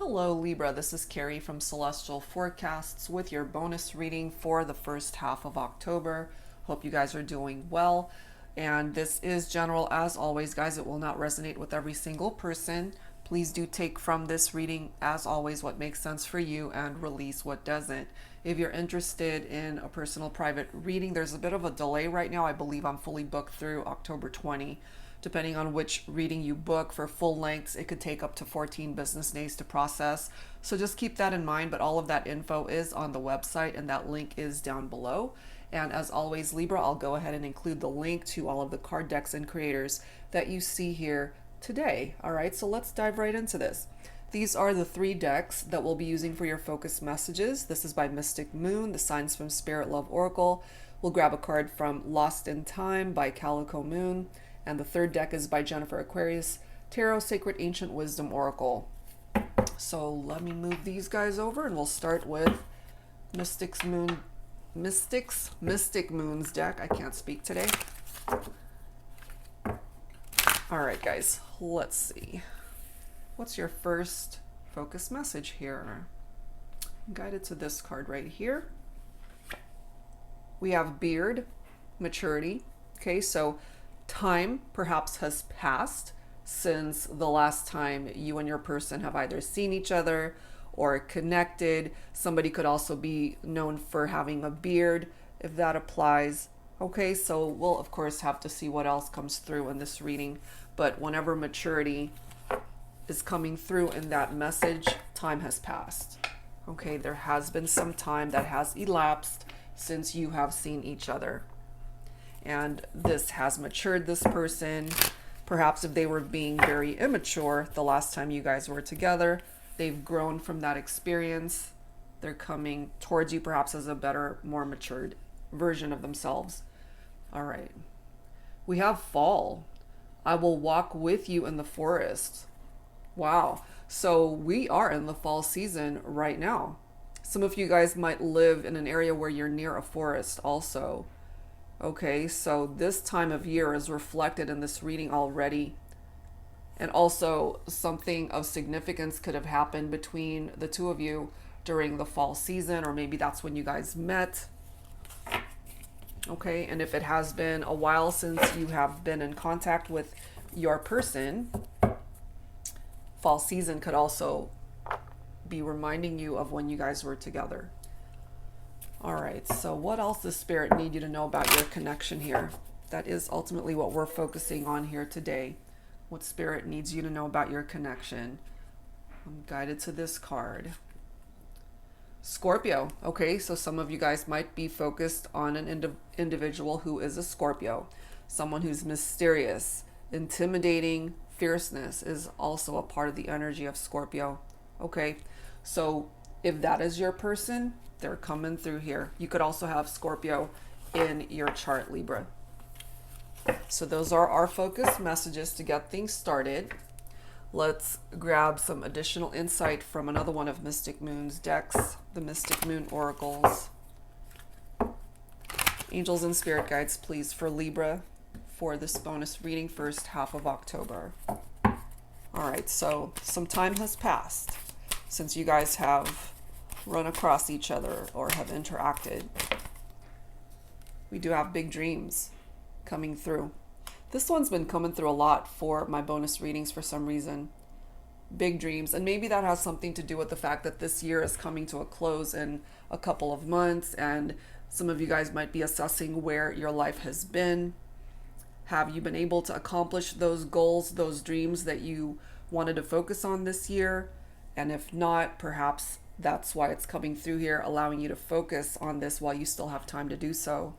Hello Libra, this is Carrie from Celestial Forecasts with your bonus reading for the first half of October. Hope you guys are doing well. And this is general as always, guys. It will not resonate with every single person. Please do take from this reading, as always, what makes sense for you and release what doesn't. If you're interested in a personal private reading, there's a bit of a delay right now. I believe I'm fully booked through October 20. Depending on which reading you book for full lengths, it could take up to 14 business days to process. So just keep that in mind, but all of that info is on the website and that link is down below. And as always, Libra, I'll go ahead and include the link to all of the card decks and creators that you see here today. All right, so let's dive right into this. These are the 3 decks that we'll be using for your focus messages. This is by Mystic Moon, the Signs from Spirit Love Oracle. We'll grab a card from Lost in Time by Calico Moon. And the 3rd deck is by Jennifer Aquarius, Tarot Sacred Ancient Wisdom Oracle. So let me move these guys over and we'll start with Mystic Moon's deck. I can't speak today. All right, guys, let's see. What's your first focus message here? I'm guided to this card right here. We have beard, maturity. Okay, so time perhaps has passed since the last time you and your person have either seen each other or connected. Somebody could also be known for having a beard, if that applies. Okay, so we'll of course have to see what else comes through in this reading. But whenever maturity is coming through in that message, time has passed. Okay, there has been some time that has elapsed since you have seen each other. And this has matured this person. Perhaps if they were being very immature the last time you guys were together, they've grown from that experience. They're coming towards you perhaps as a better, more matured version of themselves. All right. We have fall. I will walk with you in the forest. Wow. So we are in the fall season right now. Some of you guys might live in an area where you're near a forest also. Okay, so this time of year is reflected in this reading already. And also something of significance could have happened between the two of you during the fall season, or maybe that's when you guys met. Okay, and if it has been a while since you have been in contact with your person, fall season could also be reminding you of when you guys were together. All right, so what else does Spirit need you to know about your connection here? That is ultimately what we're focusing on here today. What Spirit needs you to know about your connection. I'm guided to this card. Scorpio. Okay, so some of you guys might be focused on an individual who is a Scorpio. Someone who's mysterious, intimidating, fierceness is also a part of the energy of Scorpio. Okay, so if that is your person, they're coming through here. You could also have Scorpio in your chart, Libra. So those are our focus messages to get things started. Let's grab some additional insight from another one of Mystic Moon's decks, the Mystic Moon Oracles. Angels and Spirit Guides, please, for Libra for this bonus reading first half of October. All right, so some time has passed since you guys have run across each other or have interacted. We do have big dreams coming through. This one's been coming through a lot for my bonus readings for some reason. Big dreams, and maybe that has something to do with the fact that this year is coming to a close in a couple of months, and some of you guys might be assessing where your life has been. Have you been able to accomplish those goals, those dreams that you wanted to focus on this year? And if not, perhaps that's why it's coming through here, allowing you to focus on this while you still have time to do so.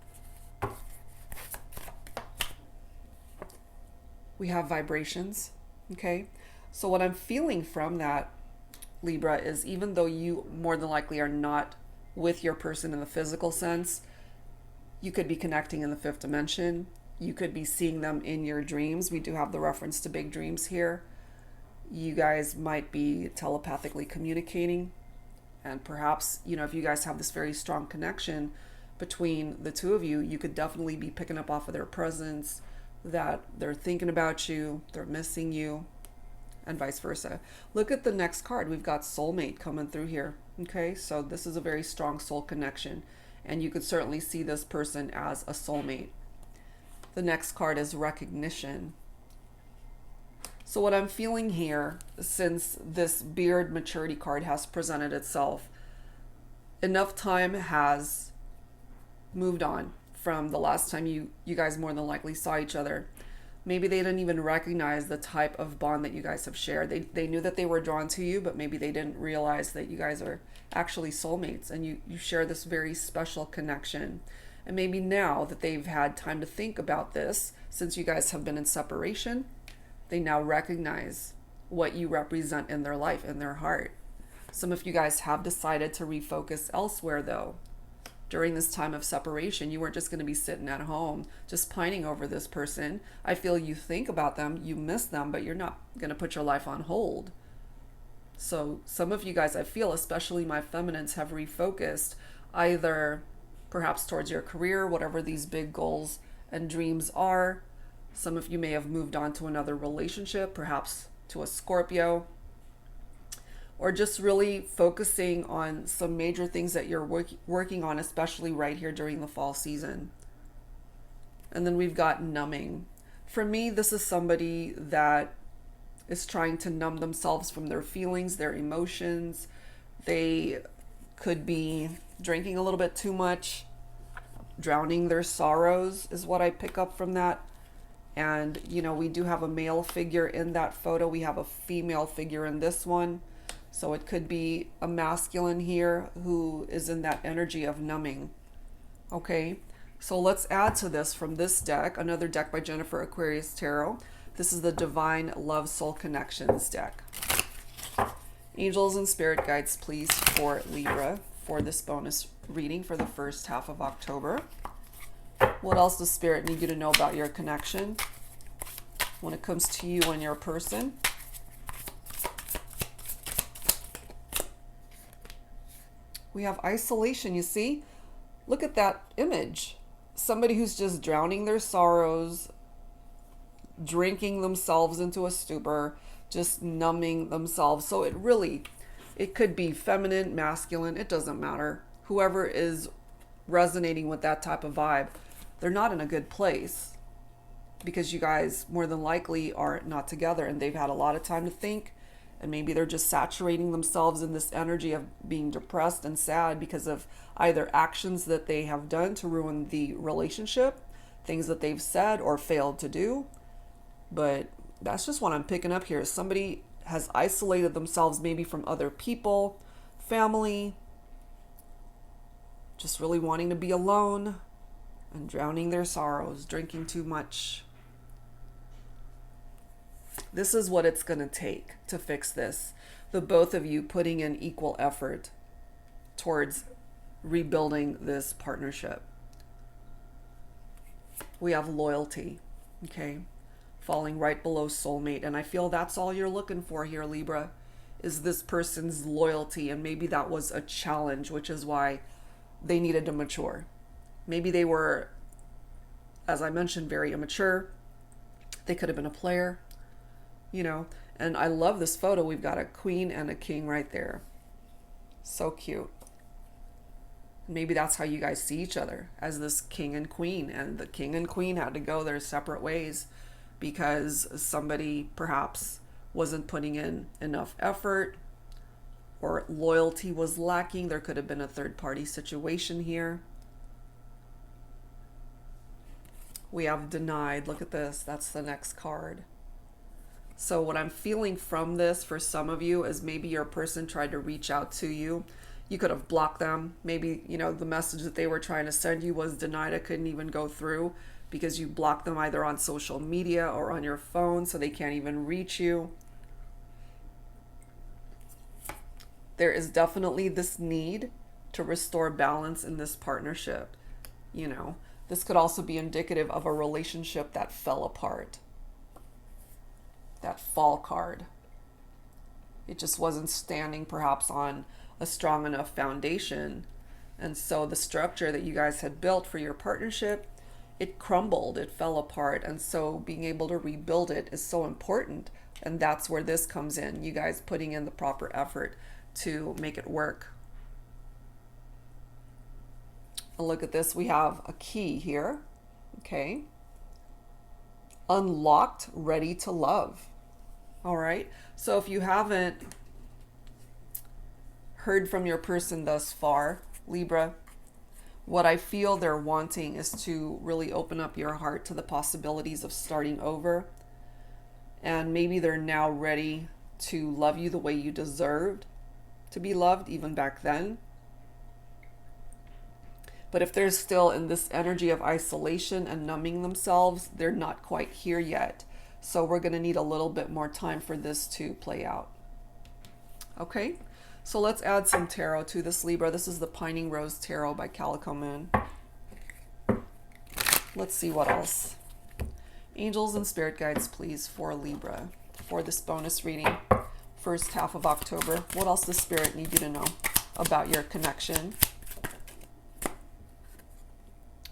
We have vibrations, okay? So what I'm feeling from that, Libra, is even though you more than likely are not with your person in the physical sense, you could be connecting in the 5th dimension. You could be seeing them in your dreams. We do have the reference to big dreams here. You guys might be telepathically communicating. And perhaps, if you guys have this very strong connection between the two of you, you could definitely be picking up off of their presence, that they're thinking about you, they're missing you. and vice versa. Look at the next card. We've got soulmate coming through here. Okay, so this is a very strong soul connection, and you could certainly see this person as a soulmate. The next card is recognition. So what I'm feeling here, since this beard maturity card has presented itself, enough time has moved on from the last time you guys more than likely saw each other. Maybe they didn't even recognize the type of bond that you guys have shared. They knew that they were drawn to you, but maybe they didn't realize that you guys are actually soulmates, and you share this very special connection. And maybe now that they've had time to think about this, since you guys have been in separation, they now recognize what you represent in their life, in their heart. Some of you guys have decided to refocus elsewhere, though. During this time of separation, you weren't just going to be sitting at home just pining over this person. I feel you think about them, you miss them, but you're not going to put your life on hold. So some of you guys, I feel, especially my feminines, have refocused either perhaps towards your career, whatever these big goals and dreams are. Some of you may have moved on to another relationship, perhaps to a Scorpio, or just really focusing on some major things that you're working on, especially right here during the fall season. And then we've got numbing. For me, this is somebody that is trying to numb themselves from their feelings, their emotions. They could be drinking a little bit too much, drowning their sorrows is what I pick up from that. And, you know, we do have a male figure in that photo. We have a female figure in this one. So it could be a masculine here who is in that energy of numbing. Okay, so let's add to this from this deck, another deck by Jennifer Aquarius Tarot. This is the Divine Love Soul Connections deck. Angels and spirit guides, please, for Libra for this bonus reading for the first half of October. What else does Spirit need you to know about your connection when it comes to you and your person? We have isolation, you see? Look at that image. Somebody who's just drowning their sorrows, drinking themselves into a stupor, just numbing themselves. So it could be feminine, masculine, it doesn't matter. Whoever is resonating with that type of vibe, they're not in a good place because you guys more than likely are not together and they've had a lot of time to think. And maybe they're just saturating themselves in this energy of being depressed and sad because of either actions that they have done to ruin the relationship, things that they've said or failed to do. But that's just what I'm picking up here. Somebody has isolated themselves maybe from other people, family, just really wanting to be alone and drowning their sorrows, drinking too much. This is what it's going to take to fix this. The both of you putting in equal effort towards rebuilding this partnership. We have loyalty, okay? Falling right below soulmate. And I feel that's all you're looking for here, Libra, is this person's loyalty. And maybe that was a challenge, which is why they needed to mature. Maybe they were, as I mentioned, very immature. They could have been a player. You know, and I love this photo. We've got a queen and a king right there. So cute. Maybe that's how you guys see each other, as this king and queen. And the king and queen had to go their separate ways because somebody perhaps wasn't putting in enough effort or loyalty was lacking. There could have been a third-party situation here. We have denied. Look at this. That's the next card. So what I'm feeling from this for some of you is maybe your person tried to reach out to you. You could have blocked them. Maybe, you know, the message that they were trying to send you was denied. It couldn't even go through because you blocked them either on social media or on your phone, so they can't even reach you. There is definitely this need to restore balance in this partnership. You know, this could also be indicative of a relationship that fell apart. That fall card. It just wasn't standing perhaps on a strong enough foundation. And so the structure that you guys had built for your partnership, it crumbled, it fell apart. And so being able to rebuild it is so important. And that's where this comes in. You guys putting in the proper effort to make it work. And look at this. We have a key here. Okay. Unlocked, ready to love. All right. So if you haven't heard from your person thus far, Libra, what I feel they're wanting is to really open up your heart to the possibilities of starting over. And maybe they're now ready to love you the way you deserved to be loved, even back then. But if they're still in this energy of isolation and numbing themselves, they're not quite here yet. So we're going to need a little bit more time for this to play out. Okay, so let's add some tarot to this, Libra. This is the Pining Rose Tarot by Calico Moon. Let's see what else. Angels and spirit guides, please, for Libra, for this bonus reading, first half of October. What else does Spirit need you to know about your connection?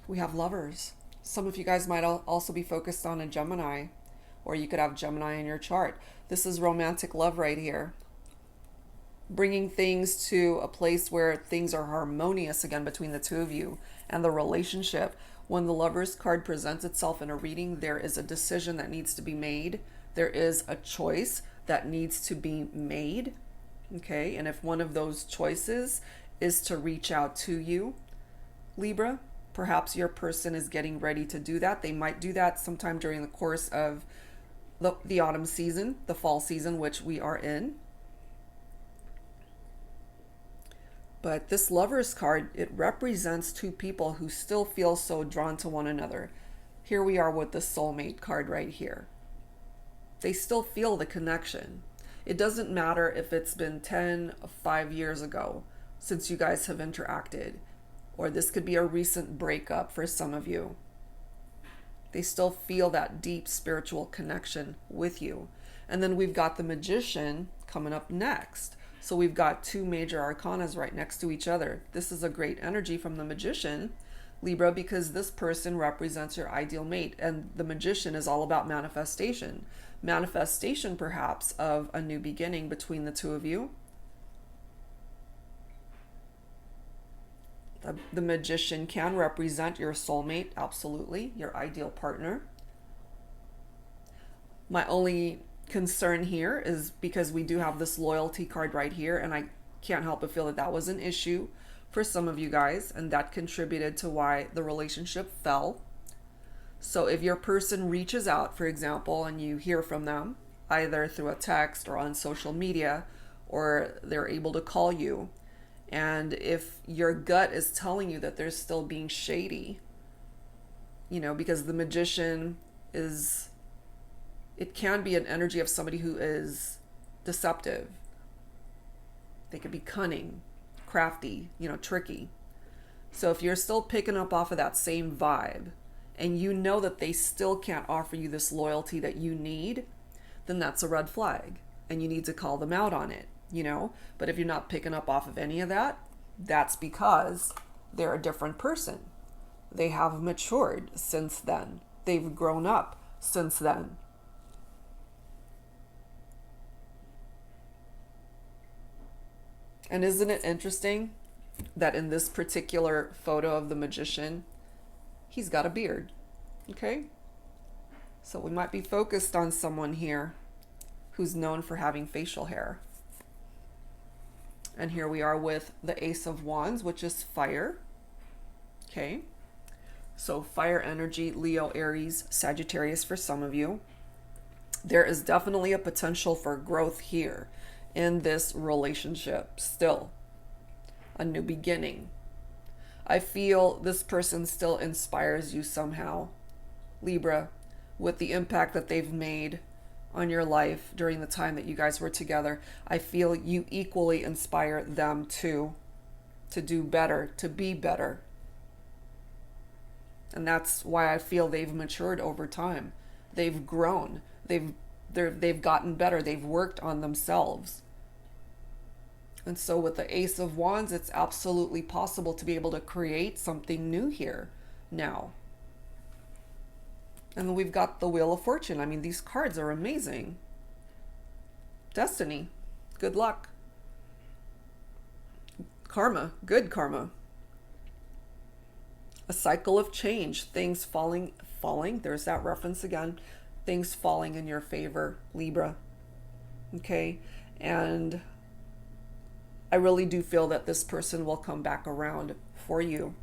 We have Lovers. Some of you guys might also be focused on a Gemini, or you could have Gemini in your chart. This is romantic love right here. Bringing things to a place where things are harmonious again between the two of you and the relationship. When the Lovers card presents itself in a reading, there is a decision that needs to be made. There is a choice that needs to be made. Okay, and if one of those choices is to reach out to you, Libra, perhaps your person is getting ready to do that. They might do that sometime during the course of the autumn season, the fall season, which we are in. But this Lovers card, it represents two people who still feel so drawn to one another. Here we are with the Soulmate card right here. They still feel the connection. It doesn't matter if it's been 10, 5 years ago since you guys have interacted, or this could be a recent breakup for some of you. They still feel that deep spiritual connection with you. And then we've got the Magician coming up next. So we've got two major arcanas right next to each other. This is a great energy from the Magician, Libra, because this person represents your ideal mate. And the Magician is all about manifestation. Manifestation, perhaps, of a new beginning between the two of you. The Magician can represent your soulmate, absolutely, your ideal partner. My only concern here is because we do have this loyalty card right here, and I can't help but feel that that was an issue for some of you guys, and that contributed to why the relationship fell. So if your person reaches out, for example, and you hear from them either through a text or on social media, or they're able to call you, and if your gut is telling you that they're still being shady, because the Magician is, it can be an energy of somebody who is deceptive. They could be cunning, crafty, tricky. So if you're still picking up off of that same vibe, and you know that they still can't offer you this loyalty that you need, then that's a red flag, and you need to call them out on it, But if you're not picking up off of any of that, that's because they're a different person. They have matured since then. They've grown up since then. And isn't it interesting that in this particular photo of the Magician, he's got a beard, okay? So we might be focused on someone here who's known for having facial hair. And here we are with the Ace of Wands, which is fire, okay? So fire energy, Leo, Aries, Sagittarius for some of you. There is definitely a potential for growth here in this relationship still. A new beginning. I feel this person still inspires you somehow, Libra, with the impact that they've made on your life during the time that you guys were together. I feel you equally inspire them to do better, to be better. And that's why I feel they've matured over time. They've grown. They've gotten better. They've worked on themselves. And so with the Ace of Wands, it's absolutely possible to be able to create something new here now. And then we've got the Wheel of Fortune. I mean, these cards are amazing. Destiny. Good luck. Karma. Good karma. A cycle of change. Things falling. There's that reference again. Things falling in your favor, Libra. Okay? And I really do feel that this person will come back around for you.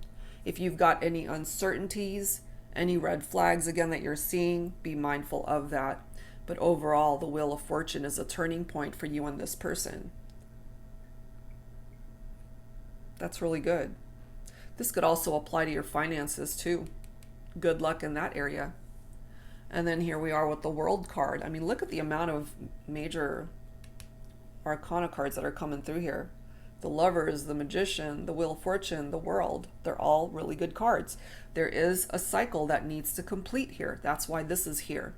If you've got any uncertainties, any red flags, again, that you're seeing, be mindful of that. But overall, the Wheel of Fortune is a turning point for you and this person. That's really good. This could also apply to your finances too. Good luck in that area. And then here we are with the World card. I mean, look at the amount of major Arcana cards that are coming through here. The Lovers, the Magician, the Wheel of Fortune, the World. They're all really good cards. There is a cycle that needs to complete here. That's why this is here.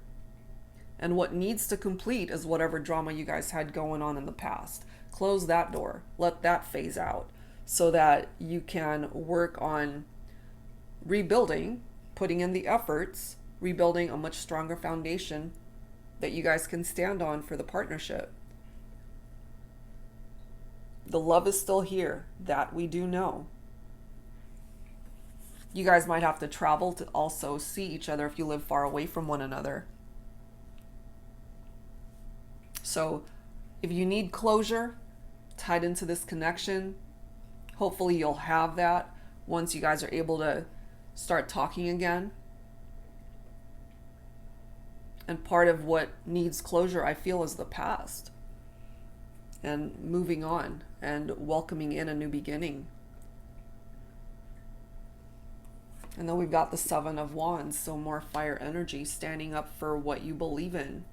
And what needs to complete is whatever drama you guys had going on in the past. Close that door. Let that phase out so that you can work on rebuilding, putting in the efforts, rebuilding a much stronger foundation that you guys can stand on for the partnership. The love is still here. That we do know. You guys might have to travel to also see each other if you live far away from one another. So if you need closure tied into this connection, hopefully you'll have that once you guys are able to start talking again. And part of what needs closure, I feel, is the past. And moving on and welcoming in a new beginning. And then we've got the Seven of Wands, so more fire energy, standing up for what you believe in.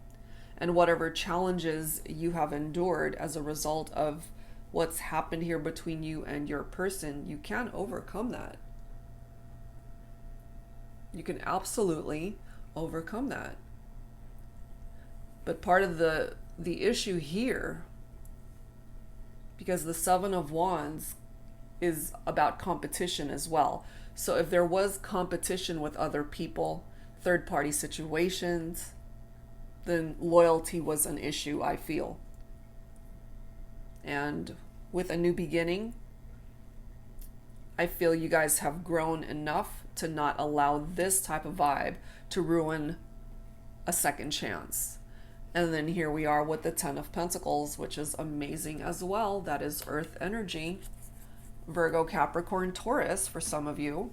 And whatever challenges you have endured as a result of what's happened here between you and your person, you can overcome that. You can absolutely overcome that. But part of the issue here, because the Seven of Wands is about competition as well. So if there was competition with other people, third-party situations, then loyalty was an issue, I feel. And with a new beginning, I feel you guys have grown enough to not allow this type of vibe to ruin a second chance. And then here we are with the Ten of Pentacles, which is amazing as well. That is earth energy. Virgo, Capricorn, Taurus for some of you.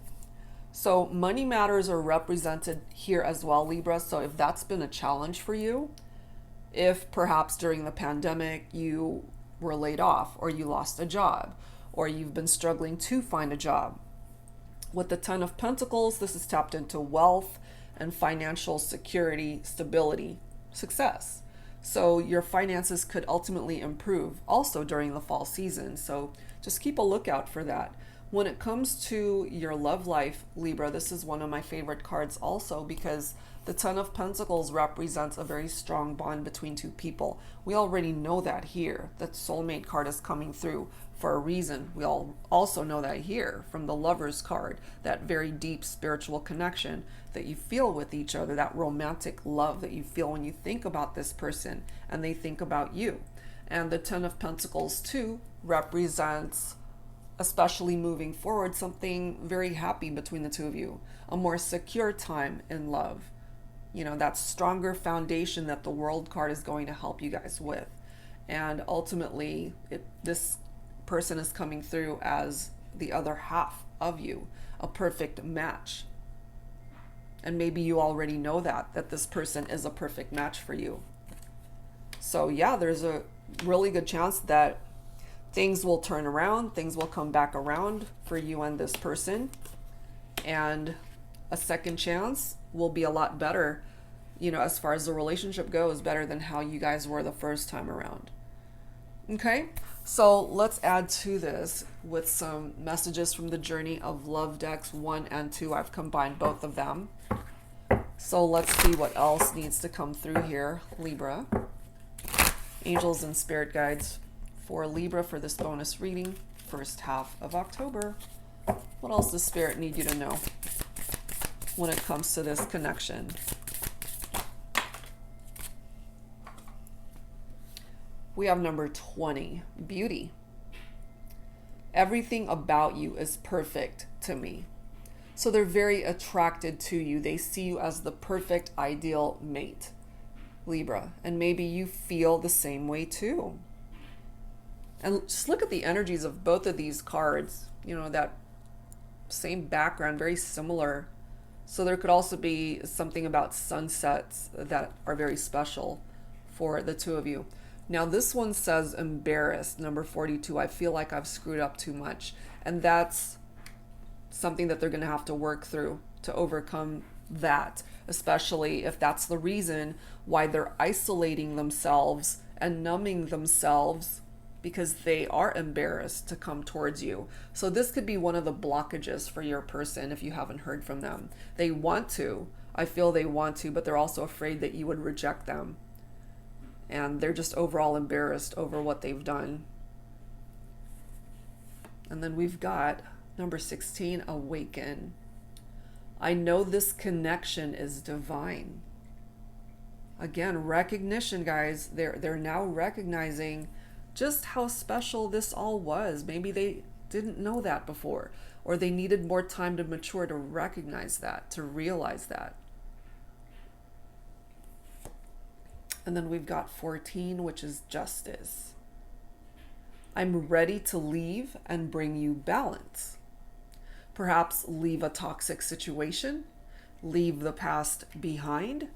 So money matters are represented here as well, Libra. So if that's been a challenge for you, if perhaps during the pandemic you were laid off or you lost a job or you've been struggling to find a job. With the Ten of Pentacles, this is tapped into wealth and financial security, stability, success. So your finances could ultimately improve also during the fall season. So just keep a lookout for that. When it comes to your love life, Libra, this is one of my favorite cards also because the Ten of Pentacles represents a very strong bond between two people. We already know that here. The soulmate card is coming through for a reason. We all also know that here from the Lovers card, that very deep spiritual connection that you feel with each other, that romantic love that you feel when you think about this person and they think about you. And the Ten of Pentacles too represents, especially moving forward, something very happy between the two of you, a more secure time in love. You know, that stronger foundation that the World card is going to help you guys with. And ultimately, this person is coming through as the other half of you, a perfect match. And maybe you already know that this person is a perfect match for you. So yeah, there's a really good chance that things will turn around, things will come back around for you and this person. And a second chance will be a lot better, you know, as far as the relationship goes, better than how you guys were the first time around. Okay, so let's add to this with some messages from the Journey of Love decks 1 and 2. I've combined both of them. So let's see what else needs to come through here, Libra. Angels and spirit guides for Libra for this bonus reading, first half of October. What else does Spirit need you to know when it comes to this connection? We have number 20, beauty. Everything about you is perfect to me. So they're very attracted to you. They see you as the perfect ideal mate, Libra. And maybe you feel the same way too. And just look at the energies of both of these cards. You know, that same background, very similar. So there could also be something about sunsets that are very special for the two of you. Now this one says embarrassed, number 42. I feel like I've screwed up too much. And that's something that they're going to have to work through to overcome that, especially if that's the reason why they're isolating themselves and numbing themselves, because they are embarrassed to come towards you. So this could be one of the blockages for your person if you haven't heard from them. They want to. I feel they want to, but they're also afraid that you would reject them. And they're just overall embarrassed over what they've done. And then we've got number 16, awaken. I know this connection is divine. Again, recognition, guys. They're now recognizing just how special this all was. Maybe they didn't know that before, or they needed more time to mature to recognize that, to realize that. And then we've got 14, which is justice. I'm ready to leave and bring you balance. Perhaps leave a toxic situation, leave the past behind,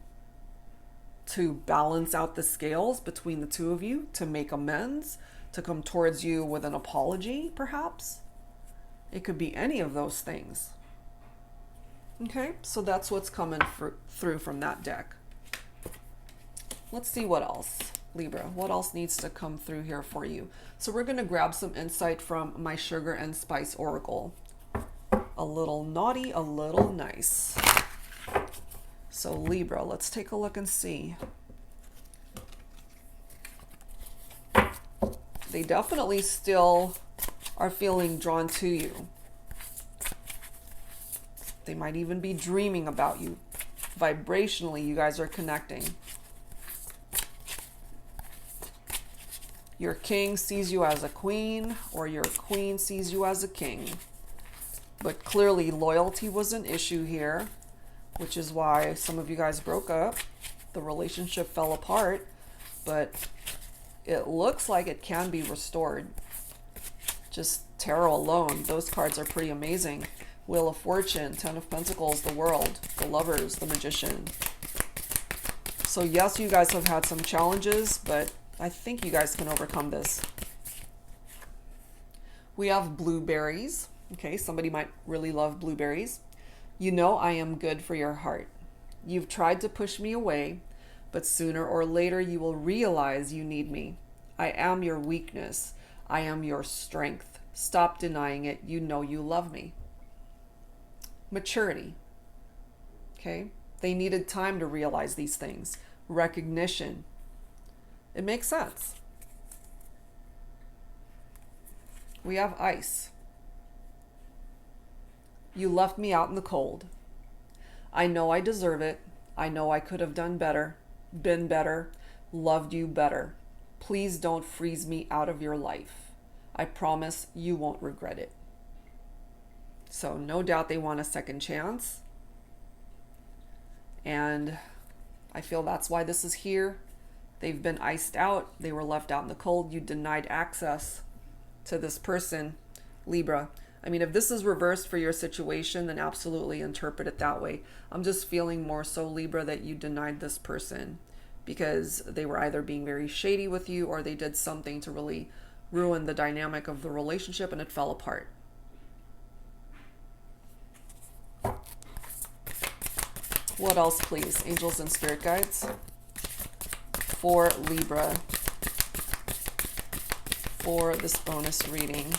to balance out the scales between the two of you, to make amends, to come towards you with an apology, perhaps. It could be any of those things. Okay, so that's what's coming through from that deck. Let's see what else, Libra. What else needs to come through here for you? So we're going to grab some insight from my Sugar and Spice Oracle. A little naughty, a little nice. So Libra, let's take a look and see. They definitely still are feeling drawn to you. They might even be dreaming about you. Vibrationally, you guys are connecting. Your king sees you as a queen, or your queen sees you as a king. But clearly loyalty was an issue here, which is why some of you guys broke up. The relationship fell apart, but it looks like it can be restored. Just tarot alone, those cards are pretty amazing. Wheel of Fortune, Ten of Pentacles, the World, the Lovers, the Magician. So yes, you guys have had some challenges, but I think you guys can overcome this. We have blueberries. Okay, somebody might really love blueberries. You know I am good for your heart. You've tried to push me away, but sooner or later you will realize you need me. I am your weakness. I am your strength. Stop denying it. You know you love me. Maturity. Okay, they needed time to realize these things. Recognition. It makes sense. We have ice. You left me out in the cold. I know I deserve it. I know I could have done better, been better, loved you better. Please don't freeze me out of your life. I promise you won't regret it. So no doubt they want a second chance. And I feel that's why this is here. They've been iced out. They were left out in the cold. You denied access to this person, Libra. I mean, if this is reversed for your situation, then absolutely interpret it that way. I'm just feeling more so, Libra, that you denied this person because they were either being very shady with you or they did something to really ruin the dynamic of the relationship and it fell apart. What else, please? Angels and spirit guides for Libra for this bonus reading.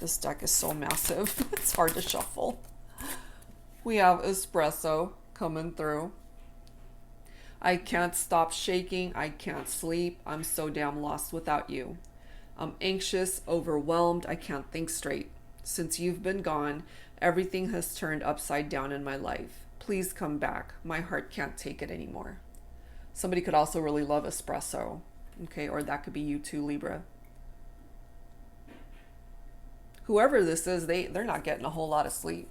This deck is so massive. It's hard to shuffle. We have espresso coming through. I can't stop shaking. I can't sleep. I'm so damn lost without you. I'm anxious, overwhelmed. I can't think straight. Since you've been gone, everything has turned upside down in my life. Please come back. My heart can't take it anymore. Somebody could also really love espresso. Okay, or that could be you too, Libra. Whoever this is, they're not getting a whole lot of sleep.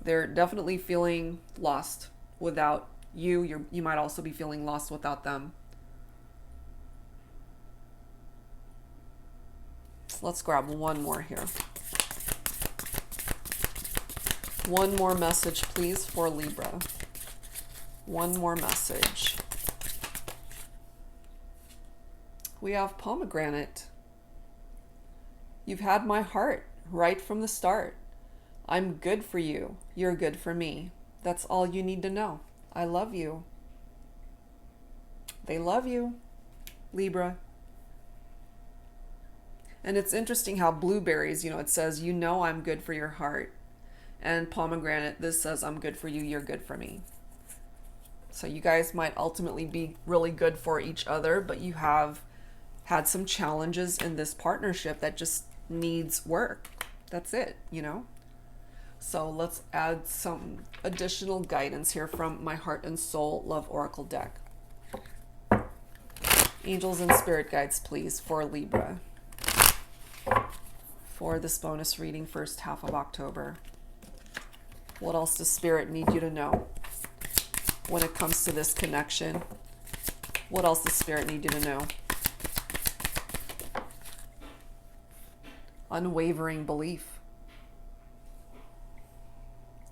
They're definitely feeling lost without you. You might also be feeling lost without them. Let's grab one more here. One more message, please, for Libra. One more message. We have pomegranate. You've had my heart right from the start. I'm good for you. You're good for me. That's all you need to know. I love you. They love you, Libra. And it's interesting how blueberries, it says, I'm good for your heart. And pomegranate, this says, I'm good for you, you're good for me. So you guys might ultimately be really good for each other, but you have had some challenges in this partnership that just needs work. That's it, So let's add some additional guidance here from my Heart and Soul Love Oracle deck. Angels and spirit guides, please, for Libra. For this bonus reading, first half of October. What else does Spirit need you to know when it comes to this connection? What else does Spirit need you to know? Unwavering belief.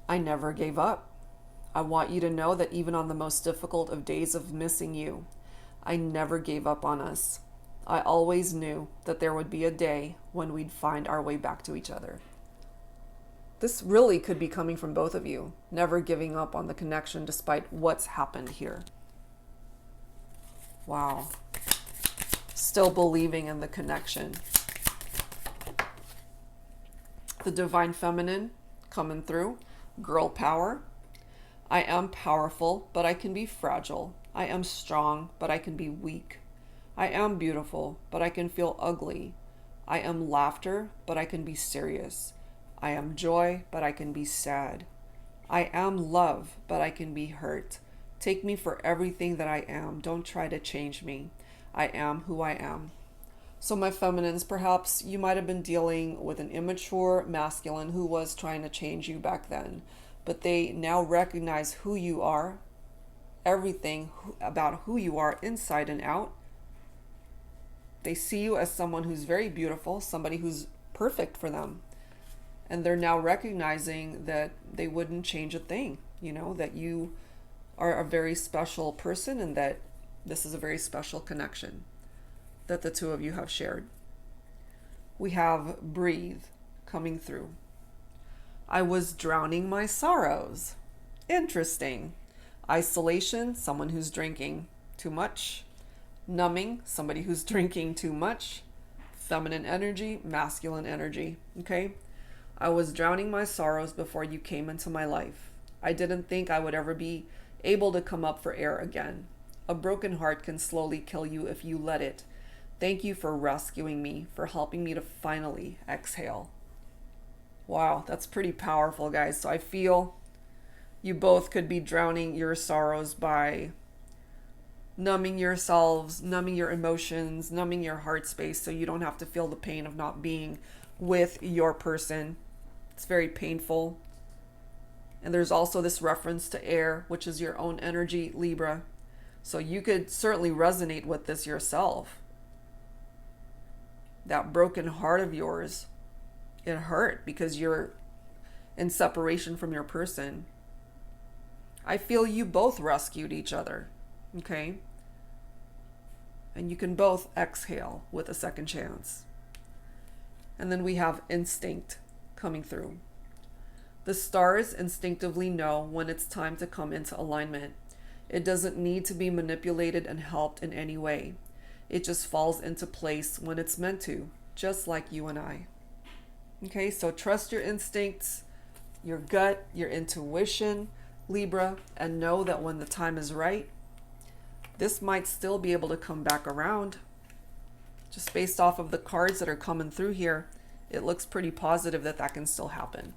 I never gave up. I want you to know that even on the most difficult of days of missing you, I never gave up on us. I always knew that there would be a day when we'd find our way back to each other. This really could be coming from both of you, never giving up on the connection despite what's happened here. Wow. Still believing in the connection. The divine feminine coming through. Girl power. I am powerful, but I can be fragile. I am strong, but I can be weak. I am beautiful, but I can feel ugly. I am laughter, but I can be serious. I am joy, but I can be sad. I am love, but I can be hurt. Take me for everything that I am. Don't try to change me. I am who I am. So my feminines, perhaps you might have been dealing with an immature masculine who was trying to change you back then, but they now recognize who you are, everything about who you are inside and out. They see you as someone who's very beautiful, somebody who's perfect for them. And they're now recognizing that they wouldn't change a thing, that you are a very special person and that this is a very special connection that the two of you have shared. We have breathe coming through. I was drowning my sorrows. Interesting. Isolation, someone who's drinking too much. Numbing, somebody who's drinking too much. Feminine energy, masculine energy. Okay? I was drowning my sorrows before you came into my life. I didn't think I would ever be able to come up for air again. A broken heart can slowly kill you if you let it. Thank you for rescuing me, for helping me to finally exhale. Wow, that's pretty powerful, guys. So I feel you both could be drowning your sorrows by numbing yourselves, numbing your emotions, numbing your heart space so you don't have to feel the pain of not being with your person. It's very painful. And there's also this reference to air, which is your own energy, Libra. So you could certainly resonate with this yourself. That broken heart of yours, it hurt because you're in separation from your person. I feel you both rescued each other, okay? And you can both exhale with a second chance. And then we have instinct coming through. The stars instinctively know when it's time to come into alignment. It doesn't need to be manipulated and helped in any way. It just falls into place when it's meant to, just like you and I. Okay, so trust your instincts, your gut, your intuition, Libra, and know that when the time is right, this might still be able to come back around. Just based off of the cards that are coming through here, it looks pretty positive that that can still happen.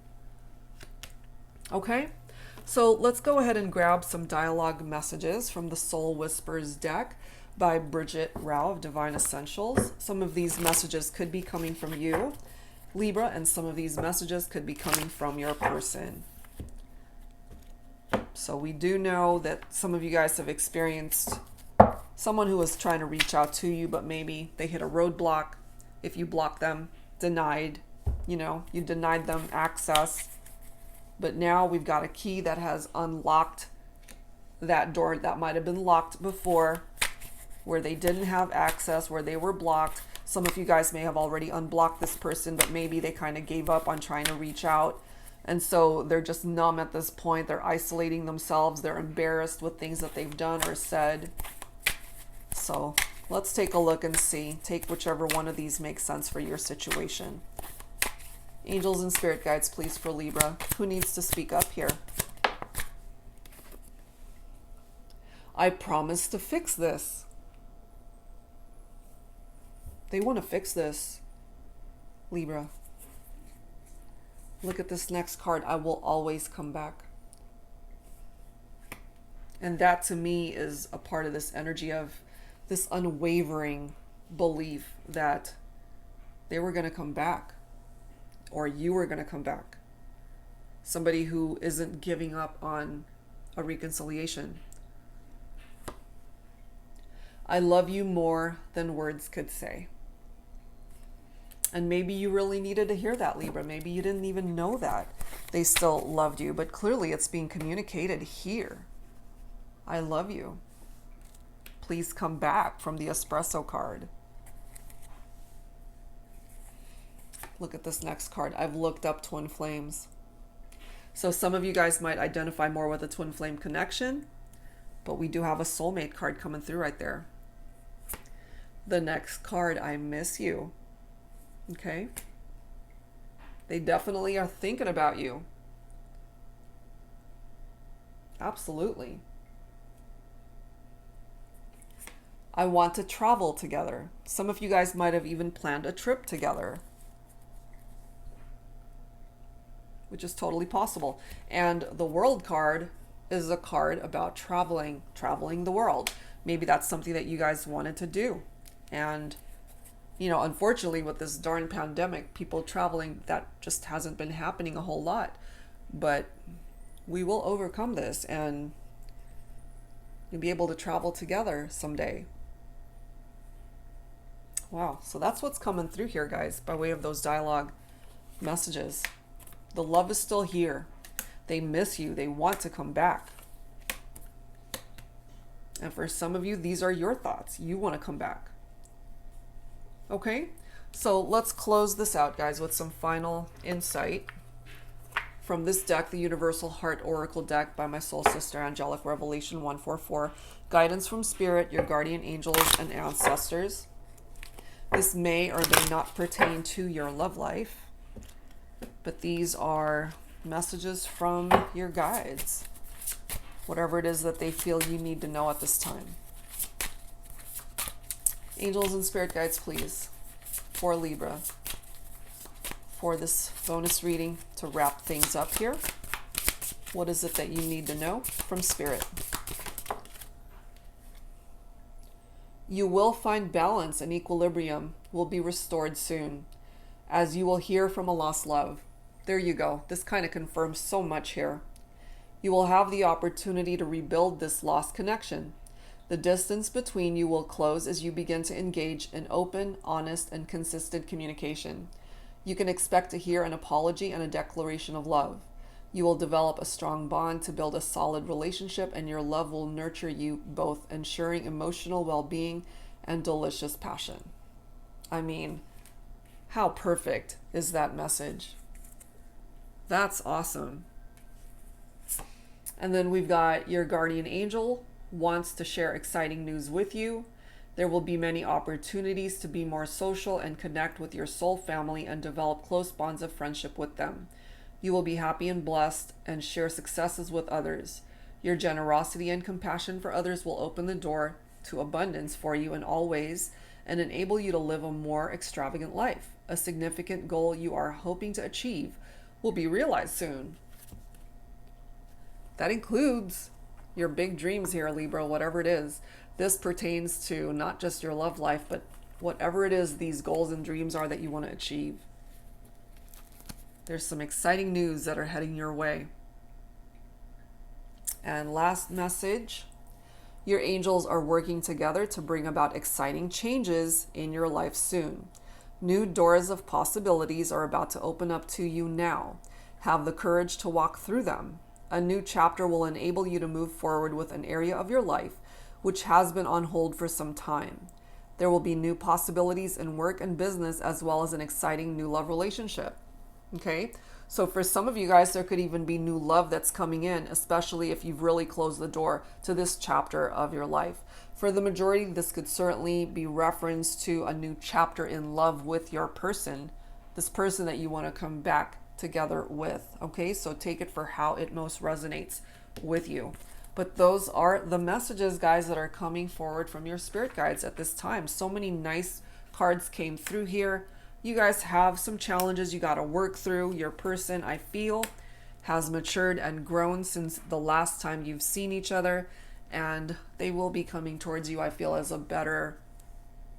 Okay, so let's go ahead and grab some dialogue messages from the Soul Whispers deck. by Bridget Rao of Divine Essentials. Some of these messages could be coming from you, Libra, and some of these messages could be coming from your person. So we do know that some of you guys have experienced someone who was trying to reach out to you, but maybe they hit a roadblock. If you block them, denied, you denied them access. But now we've got a key that has unlocked that door that might have been locked before, where they didn't have access, where they were blocked. Some of you guys may have already unblocked this person, but maybe they kind of gave up on trying to reach out. And so they're just numb at this point. They're isolating themselves. They're embarrassed with things that they've done or said. So let's take a look and see. Take whichever one of these makes sense for your situation. Angels and spirit guides, please, for Libra. Who needs to speak up here? I promise to fix this. They want to fix this, Libra. Look at this next card. I will always come back. And that to me is a part of this energy of this unwavering belief that they were going to come back, or you were going to come back. Somebody who isn't giving up on a reconciliation. I love you more than words could say. And maybe you really needed to hear that, Libra. Maybe you didn't even know that they still loved you, but clearly it's being communicated here. I love you. Please come back, from the espresso card. Look at this next card. I've looked up twin flames. So some of you guys might identify more with a twin flame connection, but we do have a soulmate card coming through right there. The next card, I miss you. Okay? They definitely are thinking about you. Absolutely. I want to travel together. Some of you guys might have even planned a trip together, which is totally possible. And the World card is a card about traveling the world. Maybe that's something that you guys wanted to do. And, unfortunately with this darn pandemic, people traveling, that just hasn't been happening a whole lot. But we will overcome this, and you'll be able to travel together someday. Wow, so that's what's coming through here, guys, by way of those dialogue messages. The love is still here. They miss you. They want to come back. And for some of you, these are your thoughts. You want to come back. Okay, so let's close this out, guys, with some final insight from this deck, the Universal Heart Oracle deck by my soul sister, Angelic Revelation 144. Guidance from Spirit, your guardian angels, and ancestors. This may or may not pertain to your love life, but these are messages from your guides, whatever it is that they feel you need to know at this time. Angels and spirit guides, please, for Libra, for this bonus reading to wrap things up here. What is it that you need to know from Spirit? You will find balance and equilibrium will be restored soon, as you will hear from a lost love. There you go. This kind of confirms so much here. You will have the opportunity to rebuild this lost connection. The distance between you will close as you begin to engage in open, honest, and consistent communication. You can expect to hear an apology and a declaration of love. You will develop a strong bond to build a solid relationship, and your love will nurture you both, ensuring emotional well-being and delicious passion. I mean, how perfect is that message? That's awesome. And then we've got your guardian angel wants to share exciting news with you. There will be many opportunities to be more social and connect with your soul family and develop close bonds of friendship with them. You will be happy and blessed and share successes with others. Your generosity and compassion for others will open the door to abundance for you in all ways and enable you to live a more extravagant life. A significant goal you are hoping to achieve will be realized soon. That includes your big dreams here, Libra, whatever it is This pertains to not just your love life, but whatever it is these goals and dreams are that you want to achieve. There's some exciting news that are heading your way. And last message, your angels are working together to bring about exciting changes in your life soon. New doors of possibilities are about to open up to you now. Have the courage to walk through them. A new chapter will enable you to move forward with an area of your life which has been on hold for some time. There will be new possibilities in work and business, as well as an exciting new love relationship. Okay, so for some of you guys, there could even be new love that's coming in, especially if you've really closed the door to this chapter of your life. For the majority, this could certainly be reference to a new chapter in love with your person, this person that you want to come back together with. Okay, so take it for how it most resonates with you. But those are the messages, guys, that are coming forward from your spirit guides at this time. So many nice cards came through here. You guys have some challenges you got to work through. Your person, I feel, has matured and grown since the last time you've seen each other. And they will be coming towards you, I feel, as a better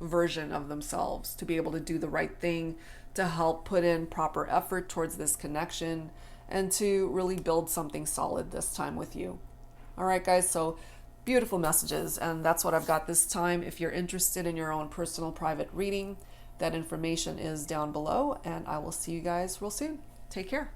version of themselves, to be able to do the right thing, to help put in proper effort towards this connection, and to really build something solid this time with you. All right, guys, so beautiful messages, and that's what I've got this time. If you're interested in your own personal private reading, that information is down below, and I will see you guys real soon. Take care.